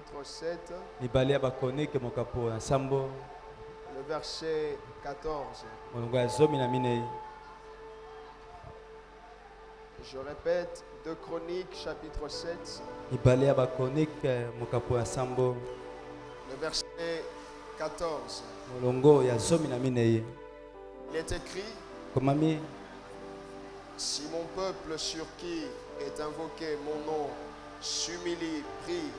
chapitre 7, Mibale abakoneke mokapo na sambo. le verset 14. Molongo ya zomi na minei. Je répète, 2 Chroniques, chapitre 7, Mibale abakoneke mokapo na sambo. le verset 14. Molongo ya zomi na minei. Il est écrit, Komami, si mon peuple sur qui est invoqué mon nom s'humilie, prie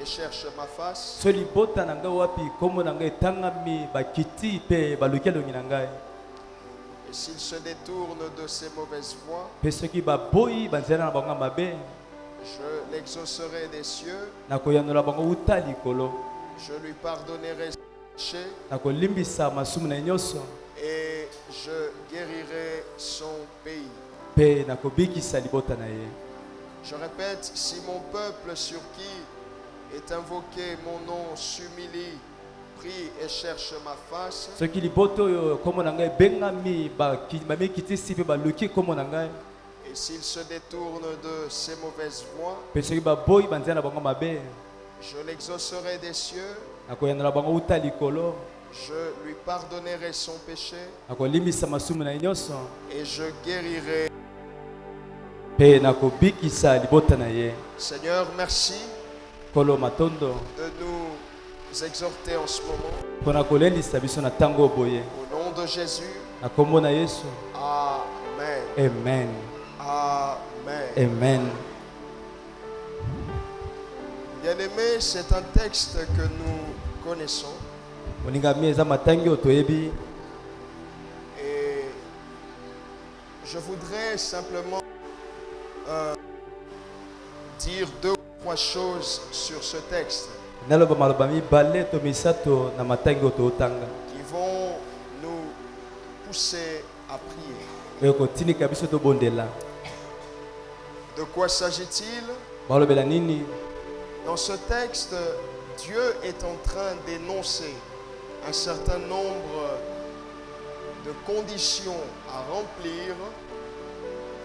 et cherche ma face, soli bota na ngai wapi komo na ngai tangami bakiti pe baluki elongi na ngai. et s'il se détourne de ses mauvaises voies, Pe soki baboyi banzela na bango mabe, je l'exaucerai des cieux, nakoyanola bango uta likolo, je lui pardonnerai ses péchés nakolimbisa masumu na nyonso, et je guérirai son pays. pe nakobikisa libota na ye. Je répète, si mon peuple sur qui est invoqué mon nom s'humilie, prie et cherche ma face, Soki liboto oyo komo na ngai bengami bamikitisi pe baluki komo na ngai, et s'il se détourne de ses mauvaises voies, pe soki baboyi banzela na bango mabe, je l'exaucerai des cieux, nakoyanola bango uta likolo, je lui pardonnerai son péché nakolimbisa masumu na nyonso, et je guérirai. pe nakobikisa libota na ye. Seigneur, merci Kolo matondo de nous exhorter en ce moment. mpona kolendisa biso na ntango boye. Au nom de Jésus, Na kombo na Yesu. Amen. Amen. Amen. Amen. Bien-aimé, c'est un texte que nous connaissons Moningami eza matangi otoyebi. et je voudrais simplement dire 2 ou 3 choses sur ce texte Naloba maloba mibale to misato na matangi ototanga. qui vont nous pousser à prier. Oyo kotinika biso to bondela. De quoi s'agit-il? Balobela nini? Dans ce texte, Dieu est en train d'énoncer un certain nombre de conditions à remplir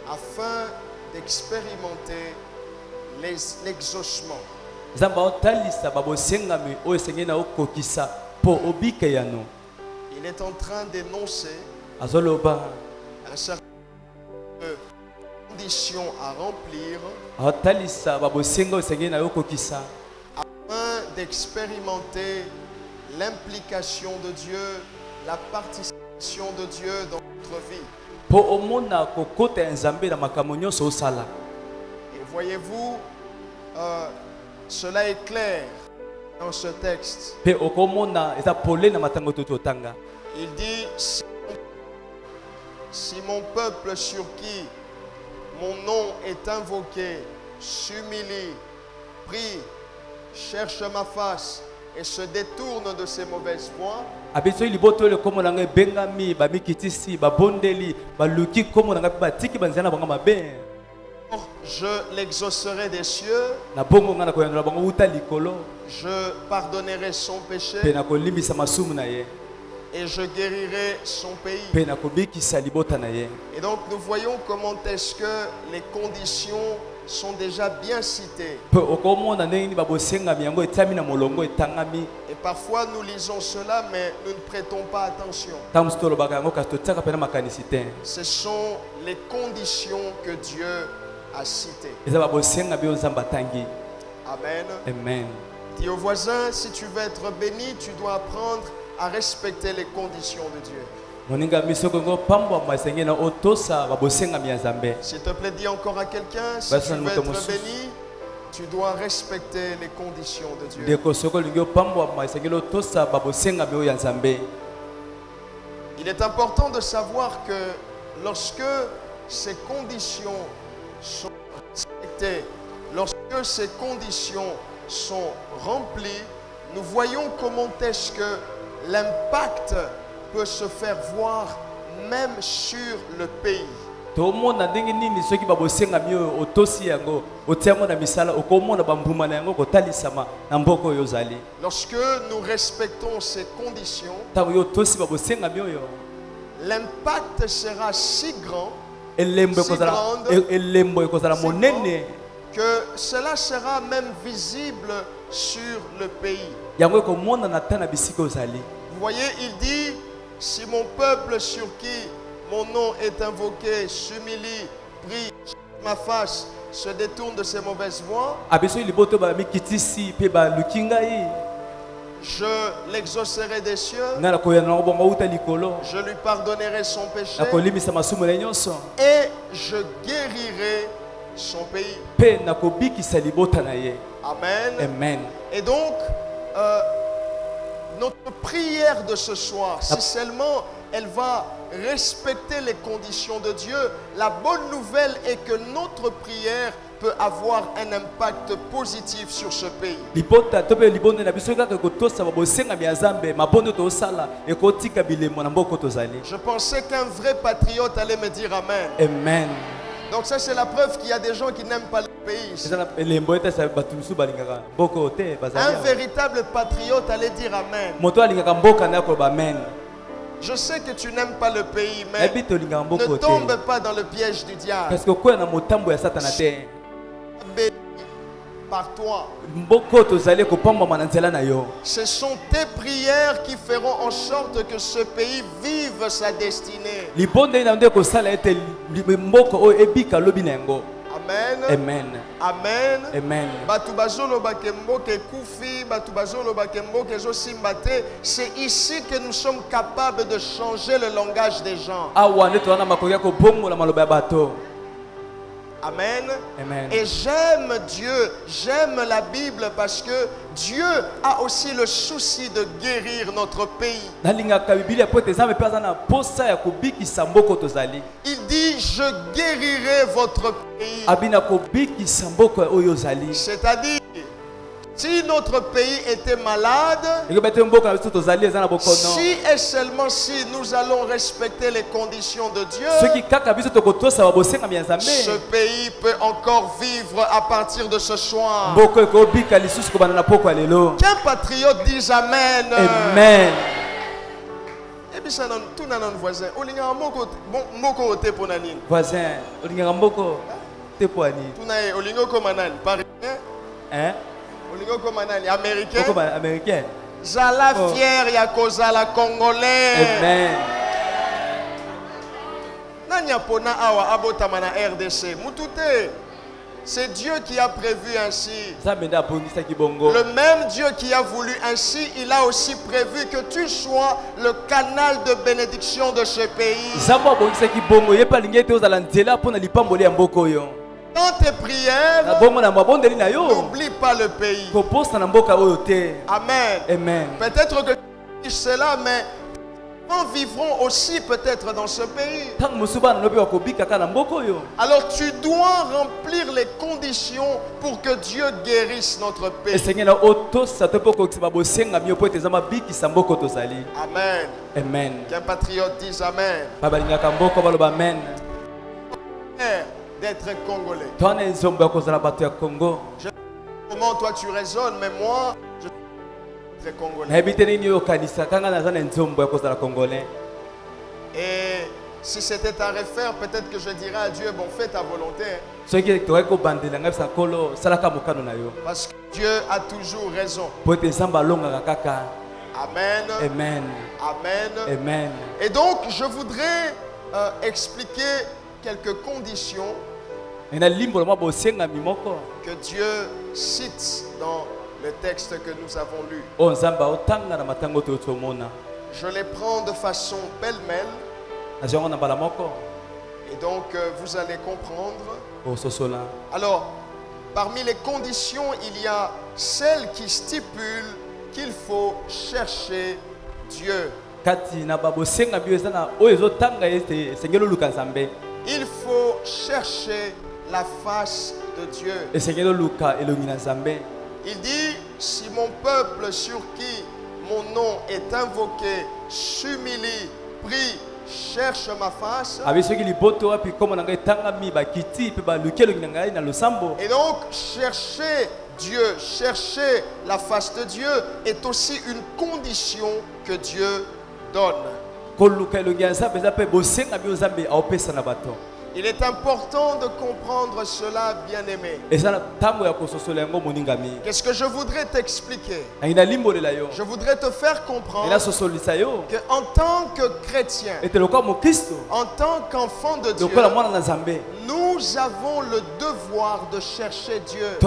afin d'expérimenter l'exaucement. Zamba otalisa babosengami oyo esengeli na okokisa po obike yano. Il est en train d'énoncer Azoloba un certain nombre de conditions à remplir otalisa babosenga oyo esengeli na okokisa afin d'expérimenter l'implication de Dieu, la participation de Dieu dans notre vie. po omona kokota ya Nzambe na makambo nyonso osala. Et voyez-vous, cela est clair dans ce texte. Pe okomona eza pole na matango tototanga. Il dit, si mon peuple sur qui mon nom est invoqué s'humilie, prie, cherche ma face et se détourne de ses mauvaises voies, Abiso liboto le komo na ngai bengami bamikitisi babondeli baluki komo na ngai batiki banzana bango mabe. je l'exaucerai des cieux, Na bongo nga na koyanola bango uta likolo, je pardonnerai son péché pe na kolimbisa masumu na ye, et je guérirai son pays. pe na kobikisa libota na ye. Et donc nous voyons comment est-ce que les conditions sont déjà bien citées. Pe okomona ndenge nini babosengami yango etami na molongo etangami. Et parfois nous lisons cela mais nous ne prêtons pas attention. Ntango mosusu tolobaka yango kasi totiaka mpe na makanisi te. Ce sont les conditions que Dieu a citées. Eza babosengami oyo Nzambe atangi. Amen. Amen. Dis au voisin, si tu veux être béni, tu dois apprendre à respecter les conditions de Dieu. Moninga miso kongo pambwama esengeli na otosa babosengami ya Nzambe. S'il te plaît, dis encore à quelqu'un, si tu veux être béni, tu dois respecter les conditions de Dieu. Ndeko soko olingi opambwama esengeli otosa babosengami oyo ya Nzambe. Il est important de savoir que lorsque ces conditions sont respectées, lorsque ces conditions sont remplies, nous voyons comment est-ce que l'impact peut se faire voir même sur le pays. Tomona ndenge nini soki babosengami oyo otosi yango otiango na misala okomona bambuma na yango kotalisama na mboka oyo ozali. Lorsque nous respectons ces conditions, Ntango yo otosi babosengami oyo l'impact sera si grand elembo ekozala monene que cela sera même visible sur le pays. yango ekomona ata na bisika ozali. Vous voyez, il dit, si mon peuple sur qui mon nom est invoqué s'humilie, prie, ma face, se détourne de ses mauvaises voies, abiso liboto ba mikitisi pe ba lukingai je l'exaucerai des cieux, na koya na bongo uta likolo je lui pardonnerai son péché na kolimisa masumu na nyonso et je guérirai son pays. pe na kobikisa libota na ye. Amen. Amen. Et donc, notre prière de ce soir, si seulement elle va respecter les conditions de Dieu, la bonne nouvelle est que notre prière peut avoir un impact positif sur ce pays. Libota tobe libonde na biso kaka kotosa babosenga ya Nzambe mabondo to sala ekotika bilemo na mboko tozali. Je pensais qu'un vrai patriote allait me dire amen. Amen. Donc ça c'est la preuve qu'il y a des gens qui n'aiment pas le pays. Un véritable patriote allait dire amen. Je sais que tu n'aimes pas le pays, mais ne tombe pas dans le piège du diable. Béni par toi. Ce sont tes prières qui feront en sorte que ce pays vive sa destinée. Amen. Amen. Amen. Amen. C'est ici que nous sommes capables de changer le langage des gens. Amen. Amen. Et j'aime Dieu, j'aime la Bible parce que Dieu a aussi le souci de guérir notre pays. Il dit, je guérirai votre pays. C'est-à-dire, si notre pays était malade, si et seulement si nous allons respecter les conditions de Dieu, ce pays peut encore vivre à partir de ce soir. Qu'un patriote dise amen. Amen. Et puis ça, tout le monde voisin. Voisin, américain. Zala fier ya kozala congolais. Amen. Nanya pona awa abotama na RDC. Mutute. C'est Dieu qui a prévu ainsi. Le même Dieu qui a voulu ainsi, il a aussi prévu que tu sois le canal de bénédiction de ce pays. Dans tes prières, n'oublie pas le pays. Amen. Amen. Peut-être que tu dis cela, mais nous vivrons aussi peut-être dans ce pays. Alors tu dois remplir les conditions pour que Dieu guérisse notre pays. Amen. Amen. Qu'un patriote dise amen. D'être congolais. Je sais pas comment toi tu raisonnes, mais moi, je suis très congolais. Et si c'était à refaire, peut-être que je dirais à Dieu, bon, fais ta volonté. Parce que Dieu a toujours raison. Amen. Amen. Amen. Amen. Et donc, je voudrais expliquer quelques conditions que Dieu cite dans le texte que nous avons lu. Je les prends de façon pêle-mêle. Et donc vous allez comprendre. Alors, parmi les conditions, il y a celles qui stipulent qu'il faut chercher Dieu. Il faut chercher la face de Dieu. Il dit, si mon peuple sur qui mon nom est invoqué s'humilie, prie, cherche ma face. Et donc, chercher Dieu, chercher la face de Dieu est aussi une condition que Dieu donne. Il est important de comprendre cela, bien-aimé. Qu'est-ce que je voudrais t'expliquer? Je voudrais te faire comprendre qu'en tant que chrétien, en tant qu'enfant de Dieu, nous avons le devoir de chercher Dieu.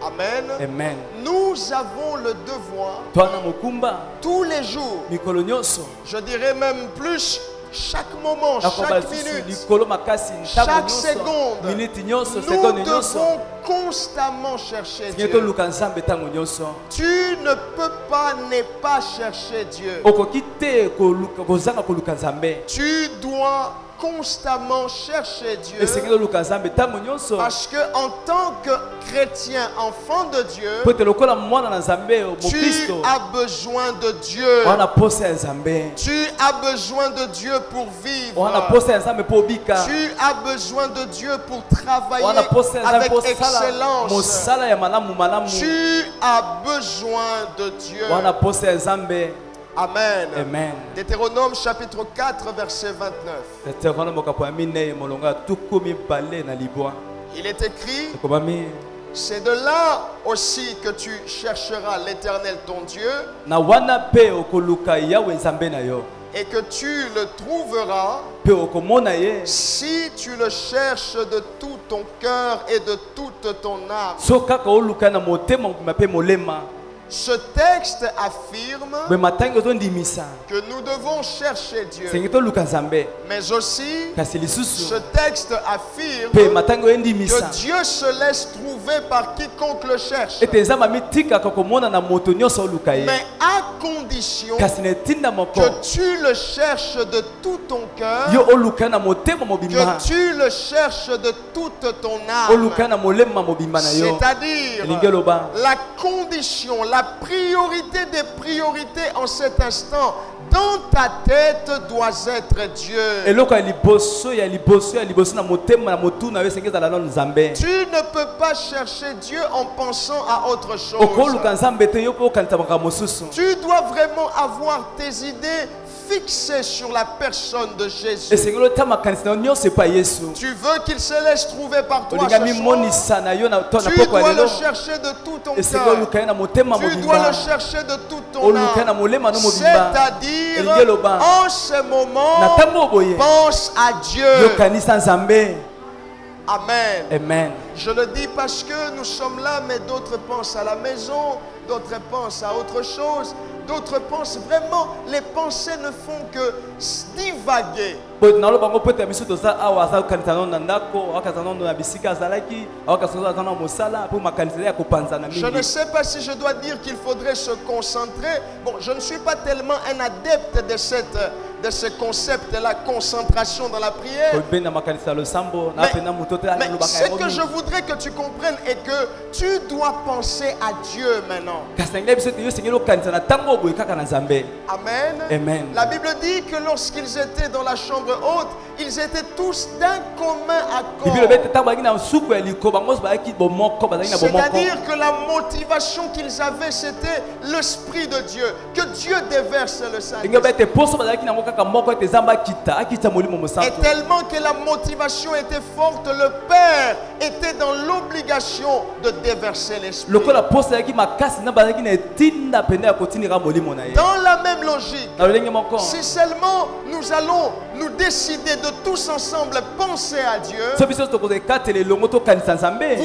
Amen. Amen. Nous avons le devoir tous les jours, je dirais même plus, chaque moment, chaque minute, chaque seconde, nous devons constamment chercher Dieu. Tu ne peux pas ne pas chercher Dieu. Tu dois constamment chercher Dieu, parce que en tant que chrétien, enfant de Dieu, tu as besoin de Dieu. Tu as besoin de Dieu pour vivre. Tu as besoin de Dieu pour travailler avec excellence. Tu as besoin de Dieu. Amen. Amen. Deutéronome chapitre 4 verset 29. Il est écrit: c'est de là aussi que tu chercheras l'Éternel ton Dieu, et que tu le trouveras si tu le cherches de tout ton cœur et de toute ton âme. Ce texte affirme que nous devons chercher Dieu. Mais aussi, ce texte affirme que Dieu se laisse trouver par quiconque le cherche. Mais à condition que tu le cherches de tout ton cœur, que tu le cherches de toute ton âme. C'est-à-dire, la condition, la priorité des priorités en cet instant dans ta tête doit être Dieu. Tu ne peux pas chercher Dieu en pensant à autre chose. Tu dois vraiment avoir tes idées fixé sur la personne de Jésus. Tu veux qu'il se laisse trouver par toi ce soir. Tu dois le chercher de tout ton cœur. Tu dois le chercher de toute ton âme. C'est-à-dire, en ce moment, pense à Dieu. Amen. Amen. Je le dis parce que nous sommes là, mais d'autres pensent à la maison, d'autres pensent à autre chose, d'autres pensent vraiment, les pensées ne font que divaguer. Je ne sais pas si je dois dire qu'il faudrait se concentrer. Bon, je ne suis pas tellement un adepte de ce concept-là, concentration dans la prière. Mais ce que je voudrais que tu comprennes est que tu dois penser à Dieu maintenant. Amen. Amen. La Bible dit que lorsqu'ils étaient dans la chambre haute, ils étaient tous d'un commun accord. C'est-à-dire que la motivation qu'ils avaient, c'était l'Esprit de Dieu. Que Dieu déverse le Saint-Esprit. Et tellement que la motivation était forte, le Père était dans l'obligation de déverser l'Esprit. Dans la même logique, si seulement nous allons nous décider de tous ensemble penser à Dieu, vous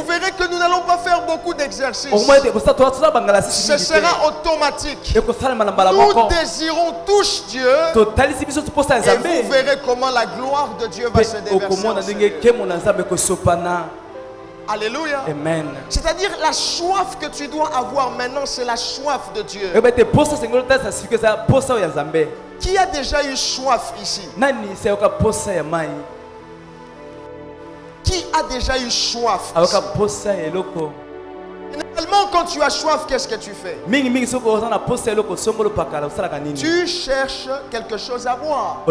verrez que nous n'allons pas faire beaucoup d'exercices. Ce sera automatique. Nous désirons tous Dieu, et vous verrez comment la gloire de Dieu va se déverser. Alléluia. Amen. C'est-à-dire la soif que tu dois avoir maintenant, c'est la soif de Dieu. Qui a déjà eu soif ici? Qui a déjà eu soif ici? Généralement, quand tu as soif, qu'est-ce que tu fais? Tu cherches quelque chose à boire.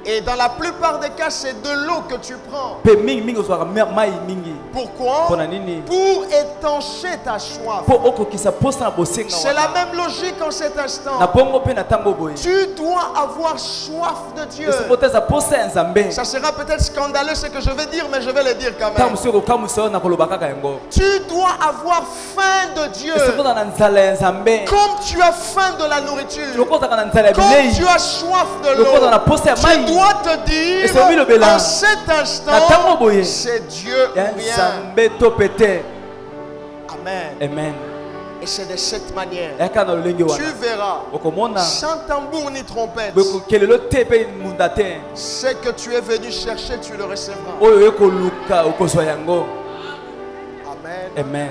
Et dans la plupart des cas, c'est de l'eau que tu prends. Pe mingi mingi ozwaka mai mingi. Pourquoi? Mpona nini? Pour étancher ta soif. Po okokisa posa na bosenga C'est wana. la même logique en cet instant. Na bongo pe na tango boye. Tu dois avoir soif de Dieu. Esi koteza posa ya Nzambe. Ça sera peut-être scandaleux ce que je vais dire, mais je vais le dire quand Ta même. musu kokamusa na koloba kaka yango. Tu dois avoir faim de Dieu. Esi kota na nzala ya Nzambe. Comme tu as faim de la nourriture. Lokota na nzala ya Comme bilei. tu as soif de Lokota na l'eau. posa ya Tu mai. dois te dire, en cet instant, c'est Dieu ou Ya rien. Nzambe to pete. Amen. Amen. Et c'est de cette manière. Yaka na lolenge Tu wana. verras, Okomona. sans tambour ni trompette, Kelelo te pe munda te. ce que tu es venu chercher, tu le recevras. Oyo ekoluka okozwa yango. Amen. Amen.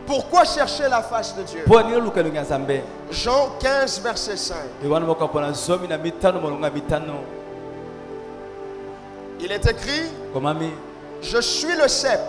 Pourquoi chercher la face de Dieu? Po nini luka elongi ya Nzambe? Jean 15, verset 5. Yohana mokapona zomi na mitano molongo ya mitano. Il est écrit, Komami. je suis le cep,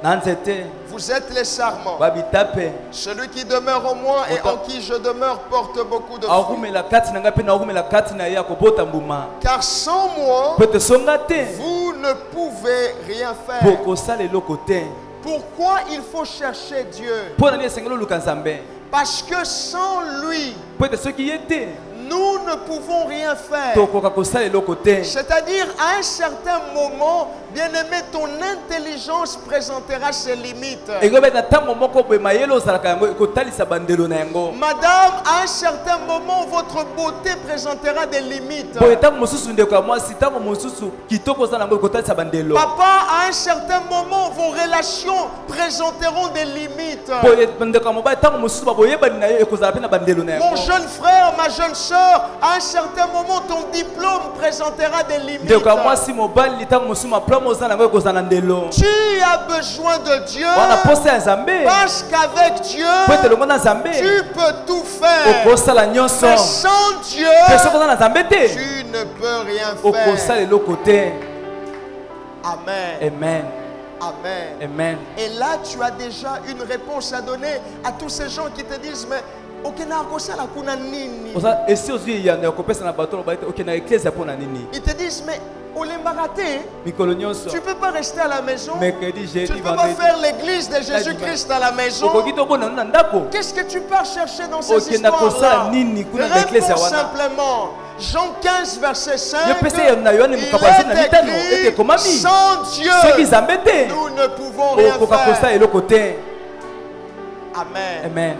Na nzete. vous êtes les sarments. Babitape. Celui qui demeure en moi et en qui je demeure porte beaucoup de fruits. Akumela kati na ngapi na akumela kati na ya kobota mbuma. Car sans moi, Pete songa te. vous ne pouvez rien faire. Poko sala eloko te. Pourquoi il faut chercher Dieu? Po nini esengeli luka Nzambe? Parce que sans lui, Pete soki ye te. nous ne pouvons rien faire. Tokoka kosala eloko te. C'est-à-dire, à un certain moment, bien-aimé, ton intelligence présentera ses limites. Ekobeta tango moko boye mayele ozalaka yango ekotalisa bandelo na yango. Madame, à un certain moment, votre beauté présentera des limites. Boye tango mosusu ndeko ya mwasi tango mosusu kitoko ozala yango ekotalisa bandelo. Papa, à un certain moment, vos relations présenteront des limites. Boye ndeko ya mobali tango mosusu baboyebani na yo ekozala pe na bandelo na Mon yango. jeune frère, ma jeune soeur, à un certain moment, ton diplôme présentera des limites. Ndeko ya mwasi mobali tango mosusu maplome ozala yango ekozala na ndelo. Tu as besoin de Dieu Wana posa ya Nzambe. parce qu'avec Dieu, Po ete longo na Nzambe. tu peux tout faire. Okosala nyonso. Mais sans Dieu, Pe soki oza na Nzambe te. tu ne peux rien Okosala faire. eloko te. Amen. Amen. Amen. Amen. Et là, tu as déjà une réponse à donner à tous ces gens qui te disent, mais Oza esi ozwi ya kopesa na bato ba ete okena eklezia pona nini? ils te disent, mais Mikolo nyonso. tu ne peux pas rester à la maison. Mercredi, Tu jeudi, ne peux pas vendredi. faire l'église de Jésus-Christ à la maison. Okoki tokona na ndako. Qu'est-ce que tu pars chercher dans ces Okenda histoires-là? kosala nini kuna na eklezia Réponds wana? simplement. Jean 15, verset 5. Yo pesa ya na Yohane Il mukabasi na est mitano écrit, ete komami. sans Dieu, Soki Nzambe te. nous ne pouvons rien Okoka kosala faire. eloko te. Amen. Amen.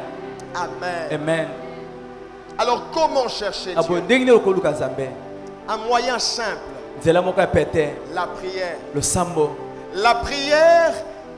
Amen. Amen. Alors comment chercher Abo Dieu? ndenge nini okoluka Nzambe? Un moyen simple, Nzela moko ya pete. la prière. Le sambo. La prière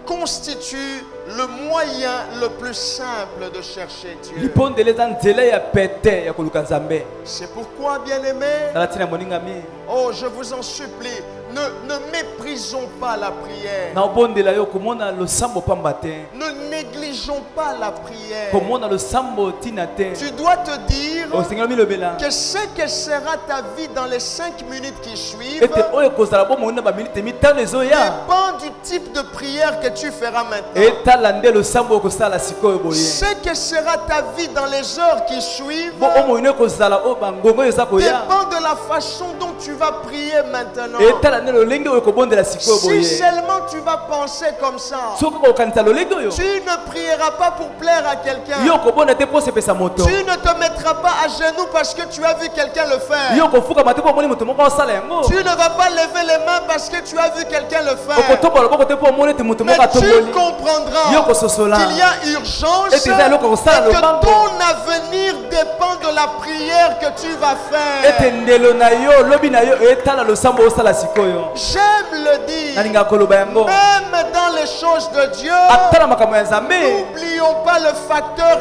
constitue le moyen le plus simple de chercher Dieu. Lipondele eza nzela ya pete ya koluka Nzambe. C'est pourquoi, bien-aimés, Tala tina moningami. oh, je vous en supplie, ne méprisons pas la prière. Na obondela yo komona le sambo pamba te. Ne négligeons pas la prière. Komona le sambo tina te. Tu dois te dire O Seigneur milobela. que ce que sera ta vie dans les 5 minutes qui suivent Ete oyo kozala bo mona ba minute mitano ezoya. dépend du type de prière que tu feras maintenant. Etala nde le sambo kosala sikoyo boye. Ce que sera ta vie dans les heures qui suivent Bo omo kozala o bangongo eza koya. dépend de la façon dont tu vas prier maintenant. Etala nde lolenge oyo kobondela sikoyo Si boye. seulement tu vas penser comme ça, Soko ko kanisa lolenge oyo. tu ne prieras pas pour plaire à quelqu'un. Yo kobonda te po sepesa moto. Tu ne te mettras pas à genoux parce que tu as vu quelqu'un le faire. Yo kofuka mate po moni moto moko osala yango. Tu ne vas pas lever les mains parce que tu as vu quelqu'un le faire. Okotoba loboko te po moni te moto Mais moko tu atomboli. comprendras Yo kososola. qu'il y a urgence Et et que bango. ton avenir dépend de la prière que tu vas faire. Ete ndelo na yo lobi na yo etala lo sambo osala sikoyo. J'aime le dire. Nalinga koloba yango. Même dans les choses de Dieu, Atala makambo ya Nzambe. n'oublions pas le facteur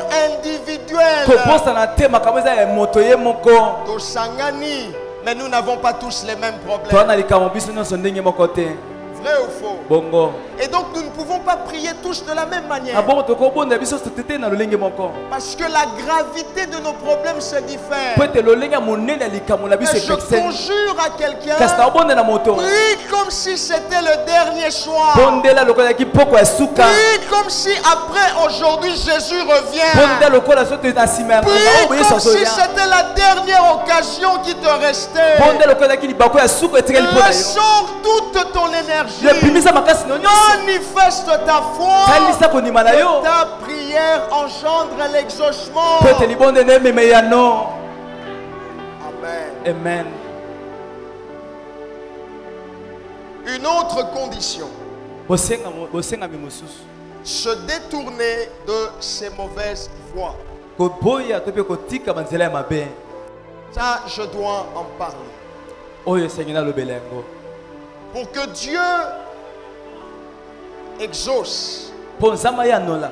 individuel. Koposa na te makambo eza ya moto ye moko. Tosangani, mais nous n'avons pas tous les mêmes problèmes. Toana likambo biso nyonso ndenge moko te. Vrai ou faux? Bongo. Et donc nous ne pouvons pas prier tous de la même manière. Abongo tokobonda biso tete na lolenge moko. Parce que la gravité de nos problèmes se diffère. Pete lolenge monene likambo na biso Mais je ekexen. conjure à quelqu'un, Kasta obonda na moto. prie comme si c'était le dernier soir. Bondela lokola ki poko ya suka. Prie comme si après aujourd'hui Jésus revient. Bonda lokola soto na sima. Prie comme si c'était la dernière occasion qui te restait. Bonda lokola ki libako ya suka etikali pona yo. Ressors toute ton énergie. Le bimisa makasi no nyonso. Manifeste ta foi. Kalisa konima na yo. Ta prière engendre l'exaucement. Pete libonde ne meme ya no. Amen. Amen. Une autre condition, Bosenga mi mosusu. se détourner de ses mauvaises voies. Koboya to pe kotika banzela ya mabe. Ça, je dois en parler. Oyo sengena lobelengo. Pour que Dieu exauce, Ponzamba ya nola.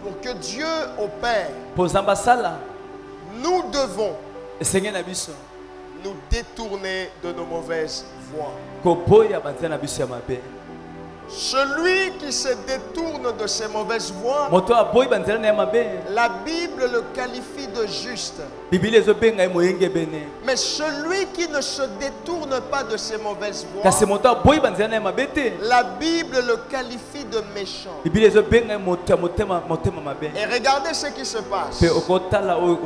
pour que Dieu opère, Ponzamba sala. nous devons Sengena biso. nous détourner de nos mauvaises voies. Koboya banzela na biso ya mabe. Celui qui se détourne de ses mauvaises voies, Moto aboyi banzela na ya mabe. la Bible le qualifie de juste. Biblia ezobenga ye moyenge bene. Mais celui qui ne se détourne pas de ses mauvaises voies, Kasi moto aboyi banzela na ya mabe te. la Bible le qualifie de méchant. Biblia ezobenga ye moto ya motema mabe. Et regardez ce qui se passe. Pe okotala oyo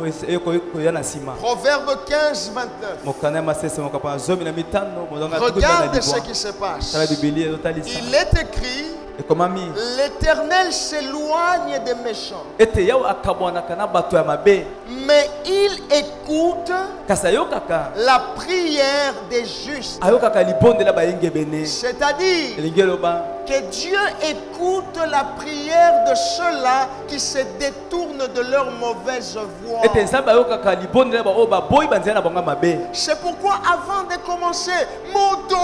koya na sima. Proverbe 15, 29. Mokana ya masese mokapa zomi na mitano modonga Regardez ce qui se passe. Tala Biblia ezotalisa. Il est écrit, Ekomami. l'Éternel s'éloigne des méchants, Ete yao akabwanaka na bato ya mabe. mais il écoute Kasi ayokaka. la prière des justes. Ayokaka libondela bayenge bene. C'est-à-dire Elingi eloba. que Dieu écoute la prière de ceux-là qui se détournent de leurs mauvaises voies. Ete nzambe ayokaka libondela ba oyo baboyi banzela na bango mabe. C'est pourquoi avant de commencer, moto,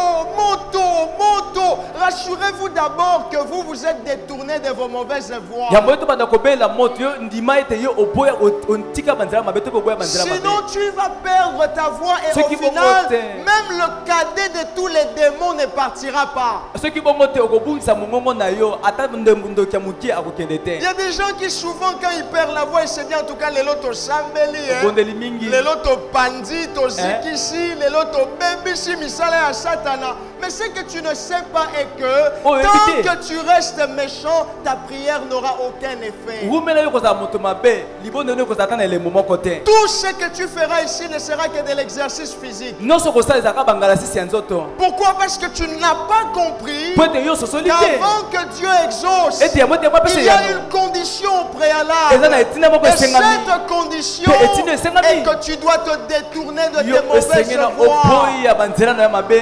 rassurez-vous d'abord que vous vous êtes détourné de vos mauvaises voies. Yambo to banda kobela moto yo ndima ete yo oboya ontika banzela mabe to boya banzela mabe. Sinon tu vas perdre ta voix et Ceux au qui vont final, voter. même le cadet de tous les démons ne partira pas. Soki bongo te okobungisa mongongo na yo ata ndoki ya mokie akokende te. Il y a des gens qui souvent quand ils perdent la voix, ils se disent en tout cas les lotos sambeli, Bondeli mingi. les lotos pandi, to zikisi, les lotos bebisi misala ya satana. Mais ce que tu ne sais pas est que tant que tu restes méchant, ta prière n'aura aucun effet. Rumela yo koza moto mabe, libondo no koza tana le moment côté. Tout ce que tu feras ici ne sera que de l'exercice physique. Non so kosa ezaka bangala sisi nzoto. Pourquoi? Parce que tu n'as pas compris Pote yo so solide. qu'avant que Dieu exauce, Ete ya moto ya il y a une condition préalable. Eza na etina moko Et esengami. cette condition Pe etina esengami. est que tu dois te détourner de Yo tes mauvaises esengena voies. oboyi ya banzela na ya mabe.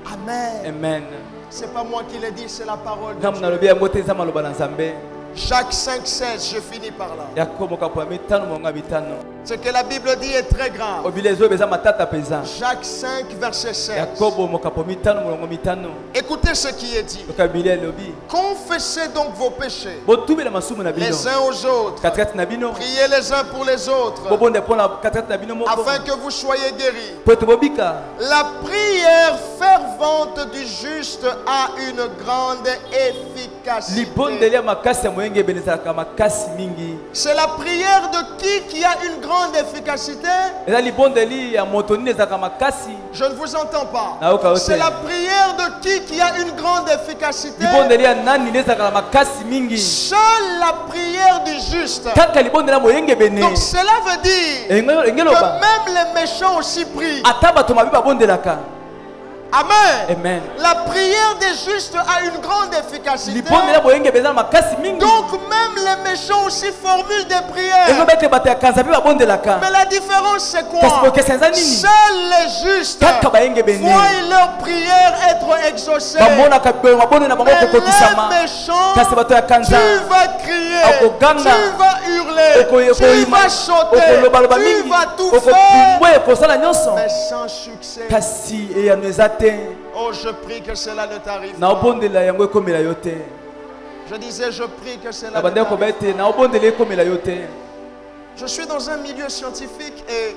Amen. Amen. C'est pas moi qui l'ai dit, c'est la parole de Ngam na Dieu. lobi yango te eza maloba na Nzambe. Jacques 5,16, je finis par là. Yakobo kapo ya mitano monga bitano. Ce que la Bible dit est très grave. Obile ezo beza matata peza. Jacques 5, verset 16. Yakobo mokapo mitano molongo mitano. Écoutez ce qui est dit. Loka Biblia lobi. Confessez donc vos péchés Botubela masumu na bino. les uns aux autres. Katikati na bino. Priez les uns pour les autres, Bobonde pona katikati na bino moko. afin que vous soyez guéris. Po ete bobika. La prière fervente du juste a une grande Libondeli efficacité. ya makasi ya moyenge ebelezaka makasi mingi. C'est la prière de qui a une grande efficacité? Eza libondeli ya moto nini ezalaka makasi. Je ne vous entends pas. Naoka ote. C'est la prière de qui a une grande efficacité? Libondeli ya nani nini ezalaka makasi mingi. Seule la prière du juste. Kaka libondeli ya moyenge ebene. Donc cela veut dire que engeloba même les méchants aussi prient. ata bato mabe babondelaka. Amen. Amen. La prière des justes a une grande efficacité. Libondeli ya moyenge ebeza makasi mingi. Donc même les méchants aussi formulent des prières. Engobete bato ya kanza pe babondelaka. Mais la différence c'est quoi? Kasi kokesa eza nini? Seuls les justes Kaka bayenge bene. voient leur prière être exaucée. bamonaka babonde na bango Mais kokokisama. les méchants, Kasi bato ya kanza tu vas crier, Akoganga. tu vas hurler, tu vas sauter, okolobaloba tu mingi vas tout faire, okopimwe kosala nyonso mais sans succès. kasi eyano eza te. Oh, je prie que cela ne t'arrive pas. naobondela yango ekomela yo te. Je disais, je prie que cela ne nabandaki t'arrive koba ete naobondela ekomela yo te. Je suis dans un milieu scientifique et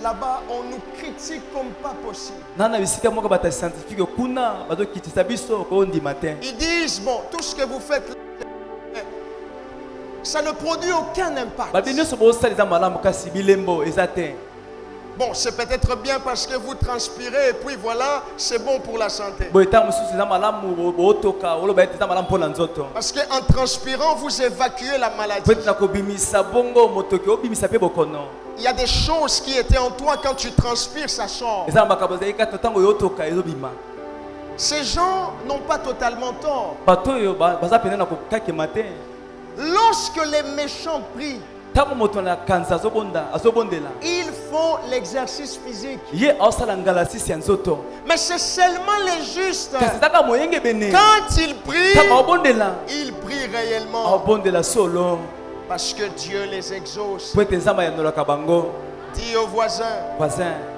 là-bas, on nous critique comme pas possible. Nana bisika moko bata scientifique kuna bazo kitisa biso ko ndi matin. Ils disent, bon, tout ce que vous faites, ça ne produit aucun impact. Babino so bo sali za malamu kasi bilembo ezate. Bon, c'est peut-être bien parce que vous transpirez et puis voilà, c'est bon pour la santé. Parce qu'en transpirant, vous évacuez la maladie. Il y a des choses qui étaient en toi, quand tu transpires, ça sort. Ces gens n'ont pas totalement tort. Lorsque les méchants prient, ils font l'exercice physique. Mais c'est seulement les justes. Quand ils prient réellement. Parce que Dieu les exauce. Dis au voisin,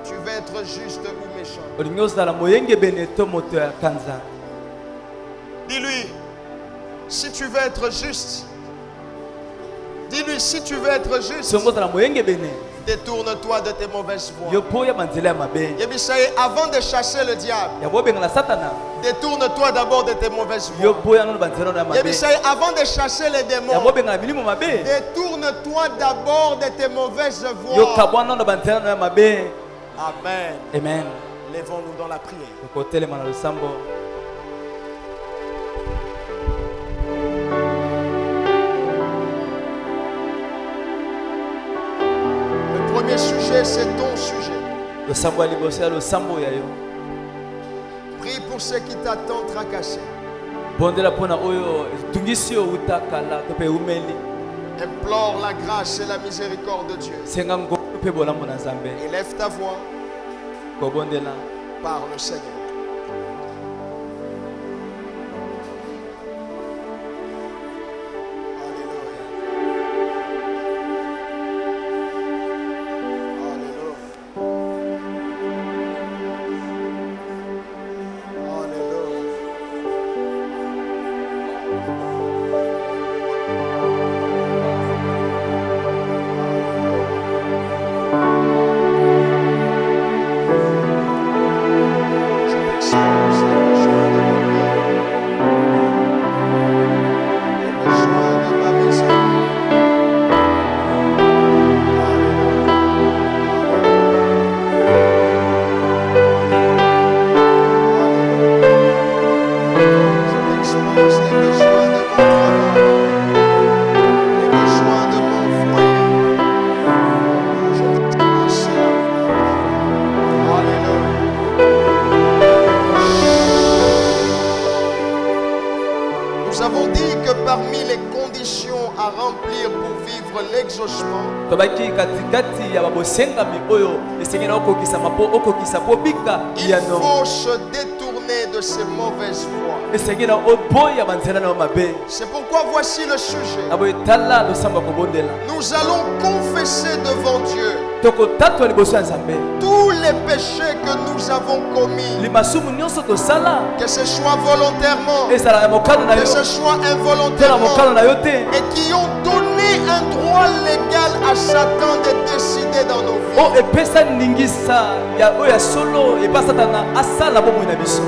tu veux être juste ou méchant. Dis-lui, si tu veux être juste. Dis-lui, si tu veux être juste, détourne-toi de tes mauvaises voies. Avant de chasser le diable, détourne-toi d'abord de tes mauvaises voies. Avant de chasser les démons, détourne-toi d'abord de tes mauvaises voies. Amen. Amen. Lèvons-nous dans la prière. Le premier sujet, c'est ton sujet. Prie pour ceux qui t'attendent tracassés. Implore la grâce et la miséricorde de Dieu. Élève ta voix. Parle le Seigneur. Il faut se détourner de ces mauvaises voies. C'est pourquoi voici le sujet. Nous allons confesser devant Dieu tous les péchés que nous avons commis, que ce soit volontairement, que ce soit involontairement, et qui ont donné un droit légal à Satan de décider dans nos vies.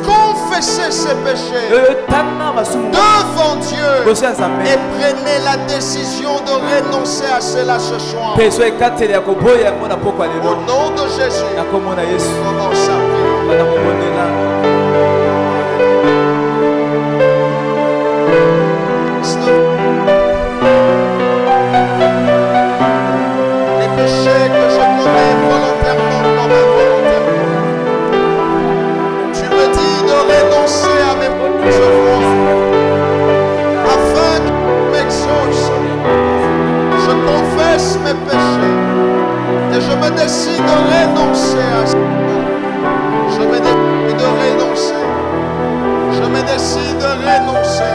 Confessez ces péchés devant Dieu et prenez la décision de renoncer à cela ce soir. Au nom de Jésus, commence à prier. Les péchés que je commets volontairement comme involontairement, tu me dis de renoncer à mes mauvaises voies afin que tu m'exauces. Je confesse mes péchés et je me décide de renoncer à ça. Je me décide de renoncer. Je me décide de renoncer.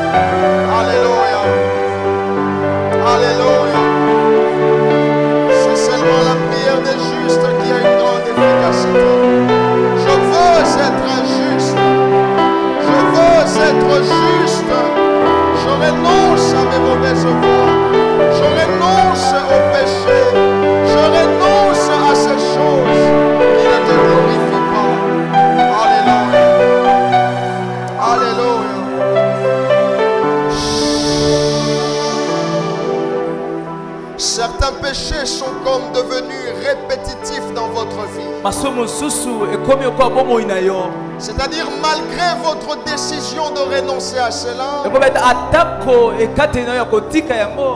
Alléluia. Alléluia. C'est seulement la prière des justes qui a une grande efficacité. Je veux être juste. Je veux être juste. Je renonce à mes mauvaises voies. Je renonce au péché. Je renonce à ces choses. répétitif dans votre vie. masomo susu ekomi oko bomoi na yo. C'est-à-dire, malgré votre décision de renoncer à cela,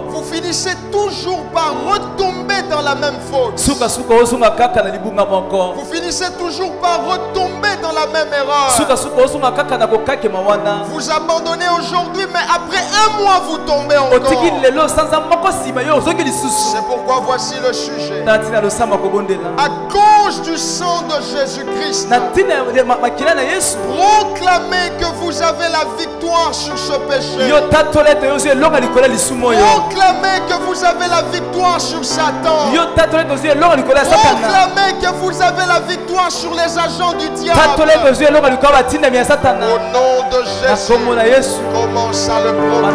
vous finissez toujours par retomber dans la même faute. Vous finissez toujours par retomber dans la même erreur. Vous abandonnez aujourd'hui, mais après un mois, vous tombez encore. C'est pourquoi voici le sujet. À cause du sang de Jésus-Christ, proclamez que vous avez la victoire sur ce péché. Proclamez que vous avez la victoire sur Satan. Proclamez que vous avez la victoire sur les agents du diable. Au nom de Jésus, commence à le proclamer.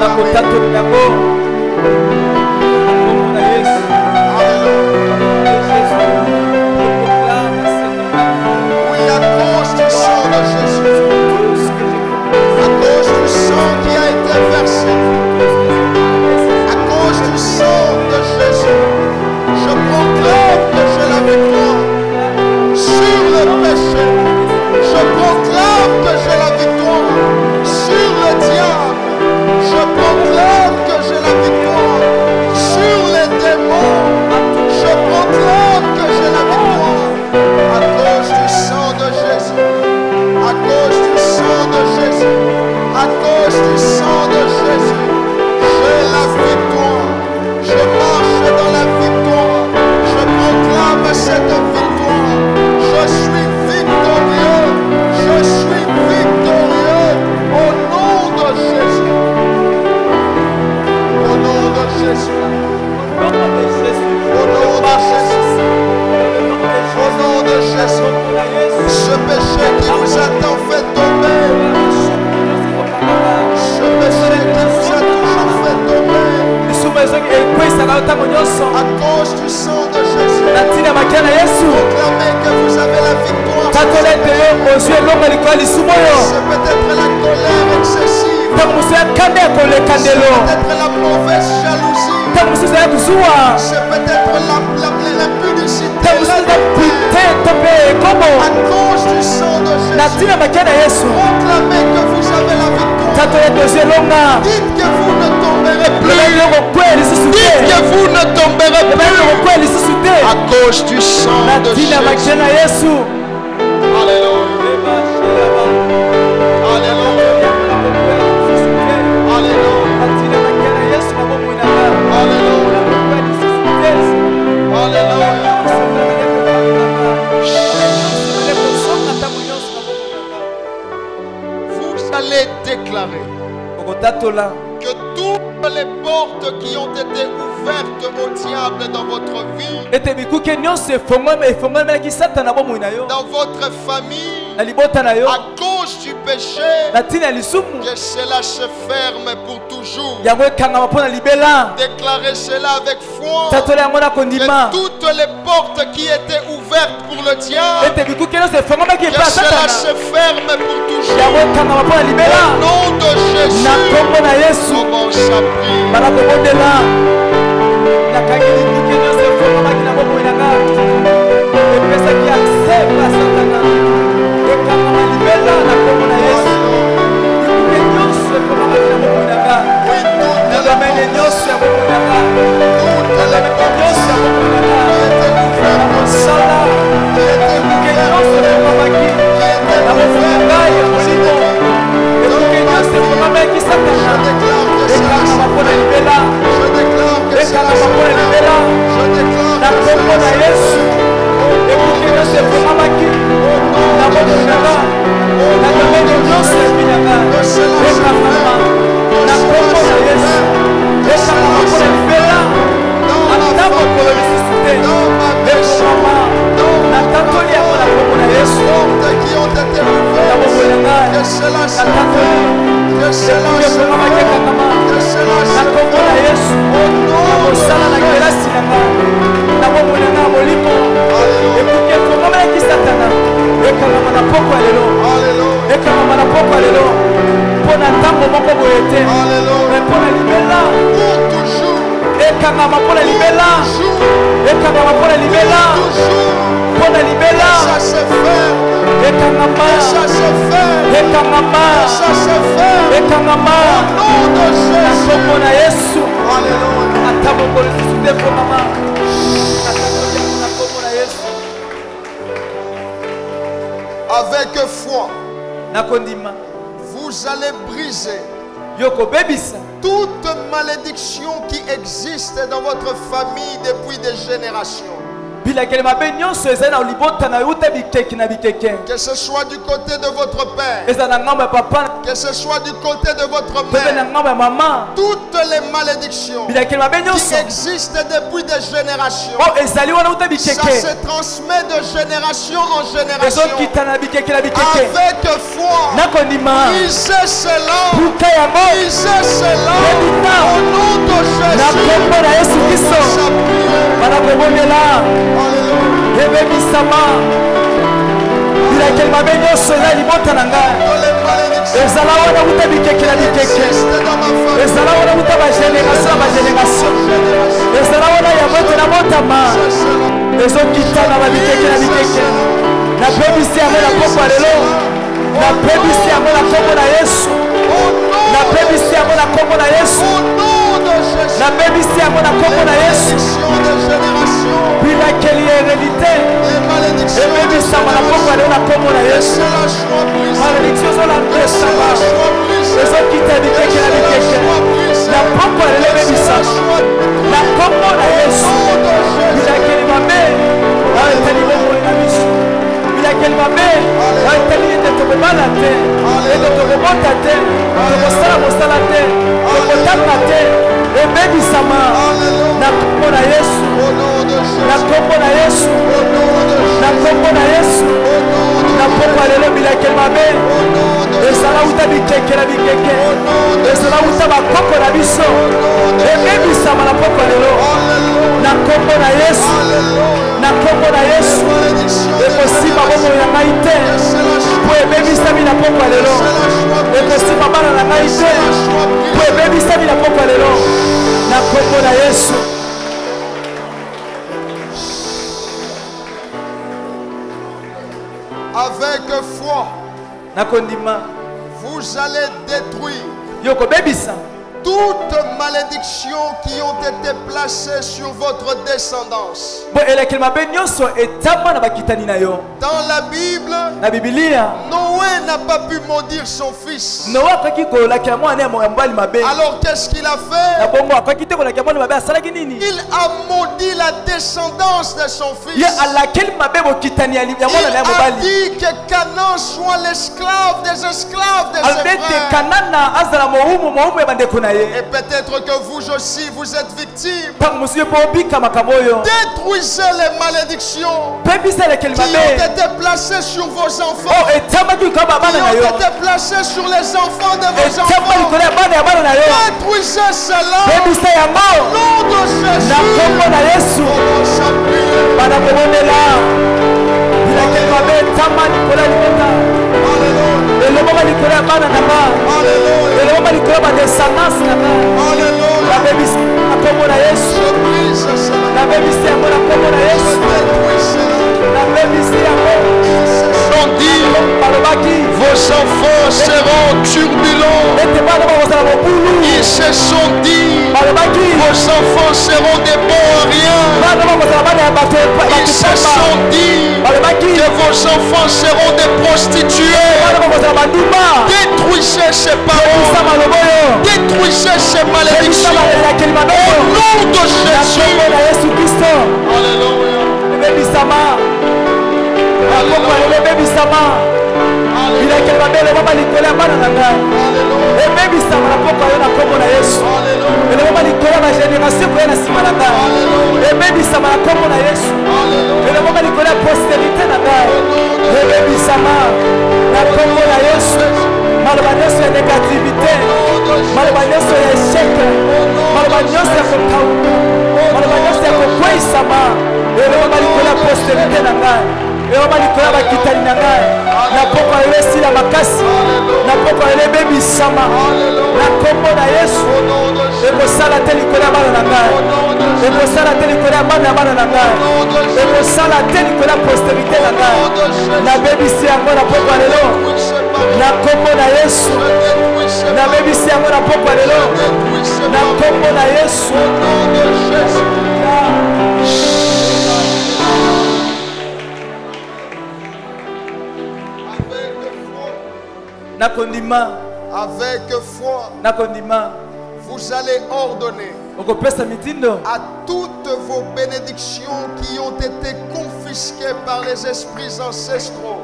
À cause du sang de Jésus, proclamez que vous avez la victoire. C'est peut-être la colère excessive. C'est peut-être la mauvaise jalousie. C'est peut-être l'impudicité. À cause du sang de Jésus, proclamez que vous avez la victoire. Dites que vous ne tomberez plus. Dites que vous ne tomberez plus. À cause du sang de Jésus. Alléluia. Alléluia. Vous allez déclarer que toutes les portes qui ont été ouvertes au diable dans votre vie, dans votre famille, à cause du péché, que cela se ferme pour toujours. Déclarez cela avec foi. Que toutes les portes qui étaient ouvertes pour le diable, que cela se ferme pour toujours. Au nom de Jésus, commence à prier. Je déclare que libela mpona libela Ça se fait. ekangama Ça se fait. ekangama Ça se fait. ekangama Au nom de na Jésus. kombo na Yesu Alléluia. ata mokolo lisusu te ekangama na kombo na Yesu Avec foi, nakondima vous allez briser yokobebisa toute malédiction qui existe dans votre famille depuis des générations. bilakeli mabe nyonso ezali na libota na euta bikeki na bikeke Que ce soit du côté de votre père, ezali na ngambo ya papa que ce soit du côté de votre mpe na mère, ngambo ya mama toutes les malédictions bilakeli mabe qui nyonso existent depuis des générations, oyo ezali wana euta ça bikeke se transmet de génération en génération. ezokita na bikeke na bikeke Avec foi, nakondima brisez cela, buka yango brisez cela Ebita. au nom de na Jésus. kombo na Yesu Kristo bana kobondela Alléluia. ebebisama bilakeli mabe nyonso eza libota na ngai Toutes les malédictions ezala wana uta bikeke na qui bikeke existent dans ma famille, ezala wana uta bagénération na bagénération ezala wana ya moto na motama ezokita na babikeke na bikeke napebisi yango na poko ya lelo napebisi yango na kombo na Yesu napebisi yango na kombo na Yesu au nom de Jésus. napebisi yango na kombo na Yesu Malédiction de génération, bilakeli ya hérédité les malédictions de ebebisama na poko ya lelo na kombo na Yesu c'est la joie brisée. malédiction ezolandesama C'est la joie brisée. ezokita bikeke na bikeke na poko ya lelo ebebisama na kombo na Yesu bilakeli mabe aetali bomoi na biso bilakeli mabe aetali ete tokobala te ete tokobota te tokosala mosala te tokotanga te ebebisama na kombo na Yesu Au nom de na Jésus. kombo na Yesu Au nom de na Jésus. kombo na Yesu Au nom de na poko ya lelo bilakeli mabe Au nom de ezala uta bikeke na bikeke ezala uta bakoko na biso ebebisama na poko ya lelo na kombo na Yesu na kombo na Yesu ekosima bomoi na ngai te po ebebisami na poko ya lelo ekosima bana na ngai te po ebebisami na poko ya lelo na kombo na Yesu Avec foi, nakondima vous allez détruire yokobebisa toutes malédictions qui ont été placées sur votre descendance. bo elekeli mabe nyonso etama na bakitani na yo Dans la Bible, na bibilia Noé n'a pas pu maudire son fils. noa akoki kolakela mwana ya mobali mabe Alors qu'est-ce qu'il a na fait? bongo akoki te kolakela mwana mabe asalaki nini Il a maudit la descendance de son ye fils. alakeli mabe bokitani ya Il mwana na ya a mobali dit que Canaan soit l'esclave des esclaves de ses alobete frères. kanana azala mohumu ya bandeko na ye Et peut-être que vous aussi, vous êtes victime. ntango mosusu ye mpo obika makambo oyo Détruisez les malédictions pebisa elekeli qui ont mabe été placées sur vos enfants, oyo etamaki likolo ya qui bana na ont yo été placées sur les enfants de vos etama enfants. likolo ya bana na yo Détruisez cela pebisa au yango nom de Jésus. na kombo na Yesu On s'appuie. bana kobondela bilakeli mabe etama likolo ya libota Alléluia. eloboma likolo ya bana na nga Alléluia. eloboma likolo ya badescendance na nga Alléluia. nabebisi na kombo na Yesu Je brise cela. nabebisi yango na kombo na Je Yesu détruis cela. nabebisi yango On dit, balobaki vos enfants seront turbulents. ete bana bakozala mobulu Ils se sont dit, balobaki vos enfants seront des bons à rien. bana bakozala bana ya bato Ils se sont dit balobaki que vos enfants seront des prostituées. bana bakozala banduma Détruisez ces ebisa paroles. maloba oyo Détruisez ces ebisa malédictions. malelakeli mabe Au oyo nom de na Jésus. kombo na Yesu Kristo Alléluia. ebebisama na kombo ya lelo ebebisama bilakeli mabe elobama likolo ya bana na ngai ebebisama na poko yo na kombo na Yesu elobama likolo ya bagénération koya na nsima na ngai ebebisama na kombo na Yesu elobama likolo ya postérité na ngai ebebisama na kombo na Yesu maloba nyonso ya négativité maloba nyonso ya échec maloba nyonso ya kokauka maloba nyonso ya kokweyisama elobama likolo ya postérité na ngai Et on va lui faire la kitani na ngai. Na poko ele sila makasi. Na poko ele baby sama. Na kombo na Yesu. Et ko sala te likola bana na ngai. Et ko sala te likola bana na ngai. Et ko sala te likola postérité na ngai. Na baby si yango na poko lelo. Na kombo na Yesu. Na baby si yango na poko lelo. Na kombo na Yesu. Avec foi, vous allez ordonner à toutes vos bénédictions qui ont été confisquées par les esprits ancestraux.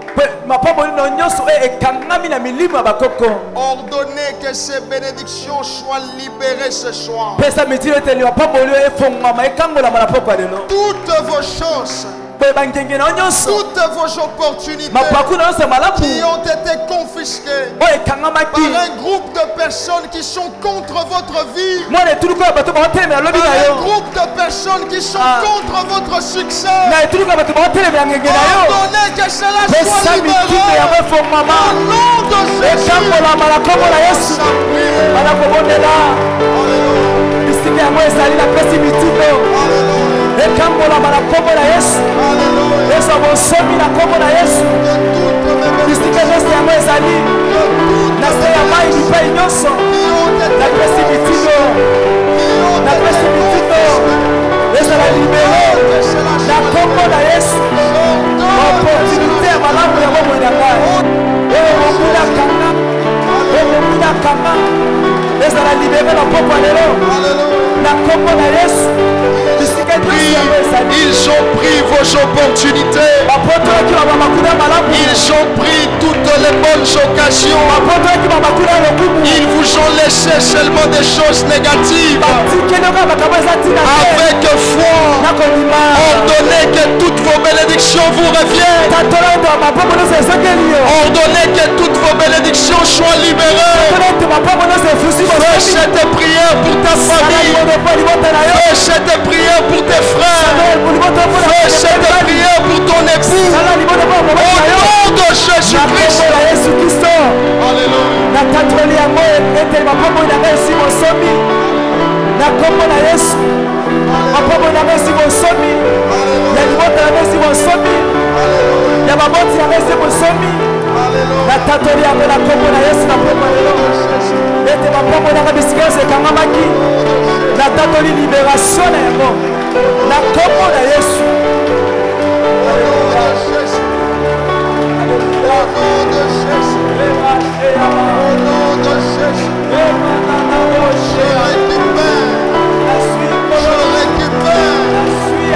Ordonnez que ces bénédictions soient libérées ce soir. Toutes vos chances, toutes vos opportunités qui ont été confisquées par un groupe de personnes qui sont contre votre vie, par un groupe de personnes qui sont contre votre succès. Ordonnez que cela soit libéré au nom de Jésus. Ils ont pris vos opportunités. Ils ont pris toutes les bonnes occasions. Ils vous ont laissé seulement des choses négatives. Avec foi, ordonnez que toutes vos bénédictions vous reviennent. Ordonnez que toutes vos bénédictions soient libérées. Fais cette prière pour ta famille. Fais cette prière pour tes frères. Fais cette prière pour ton époux. Au nom de Jésus-Christ.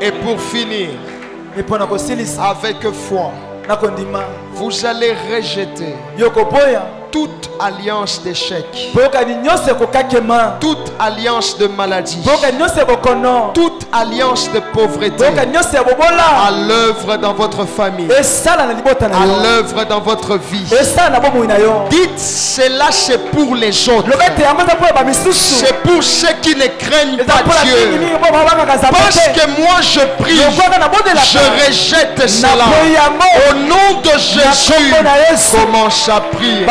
Et pour finir, avec foi, vous allez rejeter toute alliance d'échec, toute alliance de maladie, toute alliance de pauvreté à l'œuvre dans votre famille, à l'œuvre dans votre vie. Dites, cela c'est pour les autres, c'est pour ceux qui ne craignent pas Dieu. Parce que moi je prie, je rejette cela. Au nom de Jésus, commence à prier.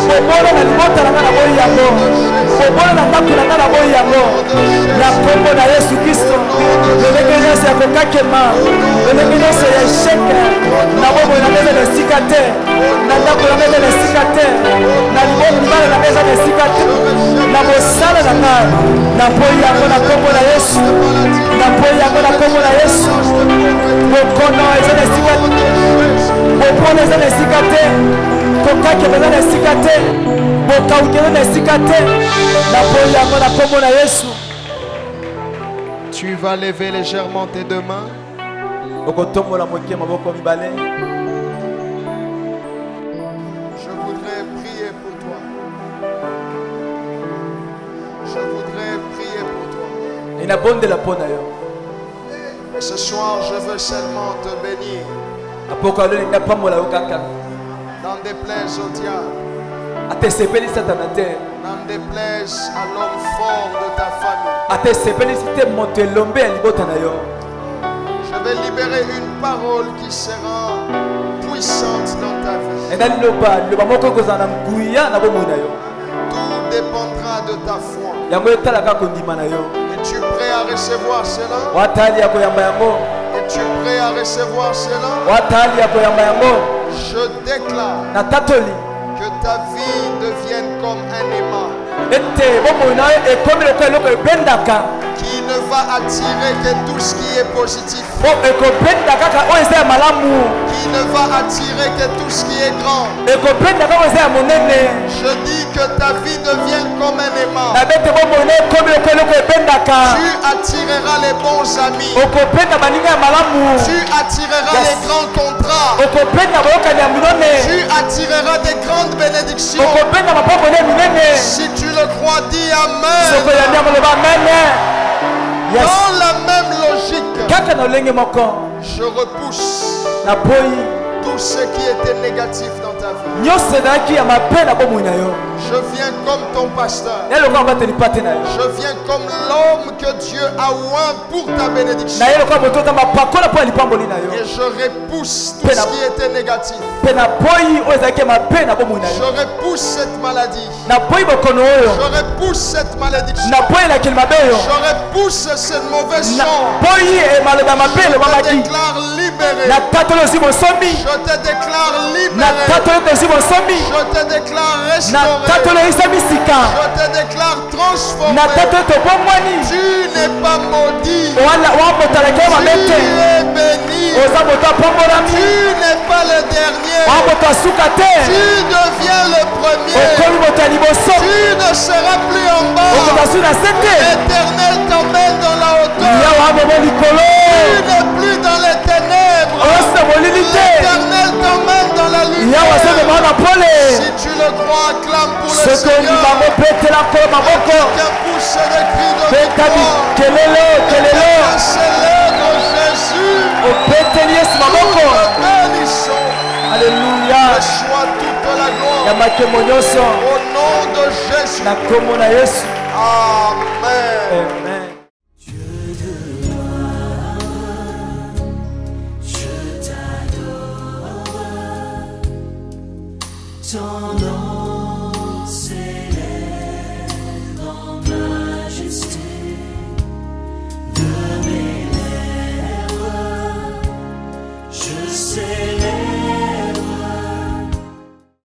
Bobola na libota na ngana boyi yango. Bobola na ndako na ngana naboyi yango na kombo na Yesu Kristo lolenge nyonso ya kokakema lolenge nyonso ya esheke na bomoi na meza na esika te na ndako na meza na esika te na libomi mibale na meza na esika te na mosala na ngai naboyi yango na kombo na Yesu naboyi yango na kombo na Yesu bokono eza na esika te bopona eza na esika te kokakema eza na esika te bokauki eza na esika te naboyi yango na kombo na Yesu. Tu vas lever légèrement tes deux mains. Je voudrais prier pour toi. Je voudrais prier pour toi. Ce soir, je veux seulement te bénir. N'en déplaise au diable. N'en déplaise à l'homme fort de ta famille. Je vais libérer une parole qui sera puissante dans ta vie. Tout dépendra de ta foi. Es-tu prêt à recevoir cela? Es-tu prêt à recevoir cela? Je déclare que ta vie devienne comme un aimant qui ne va attirer que tout ce qui est positif, qui ne va attirer que tout ce qui est grand. Je dis que ta vie devienne comme un aimant. Tu attireras les bons amis. Tu attireras les grands contrats. Tu attireras des grandes bénédictions. Si tu le crois, dis Amen. Dans la même logique, je repousse tout ce qui était négatif dans ta vie. Je viens comme ton pasteur. Je viens comme l'homme que Dieu a oint pour ta bénédiction. Et je repousse tout ce qui était négatif. Je repousse cette maladie. Je repousse cette malédiction. Je repousse cette mauvaise chose. Je te déclare libéré. Je te déclare libéré. Je te déclare restauré. Je te déclare transformé. Tu n'es pas maudit. Tu es béni. Tu n'es pas le dernier. Tu deviens le premier. Tu ne seras plus en bas. L'Éternel t'emmène dans la hauteur. Tu n'es plus dans les ténèbres. L'Éternel t'emmène dans la lumière. Si tu le crois, acclame pour le Seigneur. Quelqu'un pousse des cris de victoire. Célèbre Jésus. Nous te bénissons. Alléluia. Reçois toute la gloire. Au nom de Jésus. Amen.